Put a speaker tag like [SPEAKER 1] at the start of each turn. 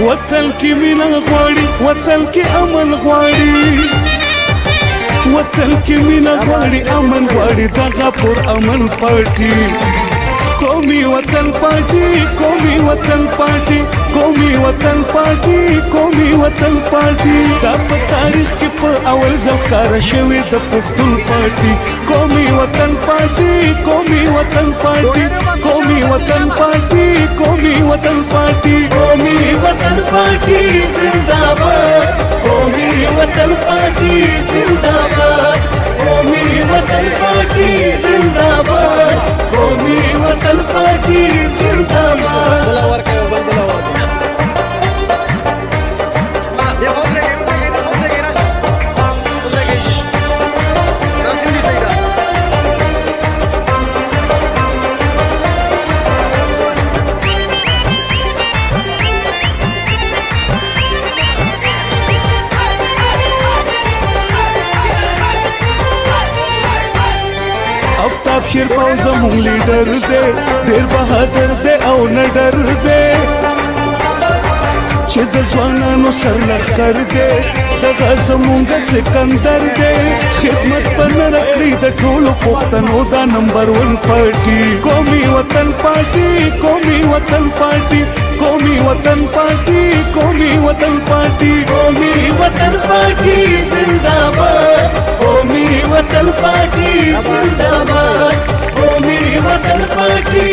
[SPEAKER 1] وطن کې مینه غواړي وطن کې امن غواړي وطن کې مینه غواړي امن غواړي دغه پر امن پارټي قومي وطن پارټي قومي وطن پارټي قومي وطن پارټي قومي وطن پارټي دا په تاریخ کې په اول ځل ښکاره شوې د پښتون پارټي قومي وطن پارټي قومي وطن پارټي قومي وطن پارټي قومي وطن پارټي
[SPEAKER 2] قومي وطن پارټي زنده‌باد قومي وطن پارټي زنده‌باد قومي وطن پارټي زنده‌باد قومي وطن پارټي زنده‌باد
[SPEAKER 1] افتاب شیر فوز زمون لیډر دی ډیر بهادر دی او نه ډر دی چې د ځوانانو سر لښکر دی دغه زمونږ سکندر دی خدمت په نه راکړي د ټولو پښتنو دا نمبر 1 پارټي قومي وطن پارټي قومي وطن پارټي قومي وطن پارټي قومي وطن پارټي
[SPEAKER 2] قومي وطن پارټي زنده‌باد قومي وطن پارټي زنده‌باد قومي وطن پارټي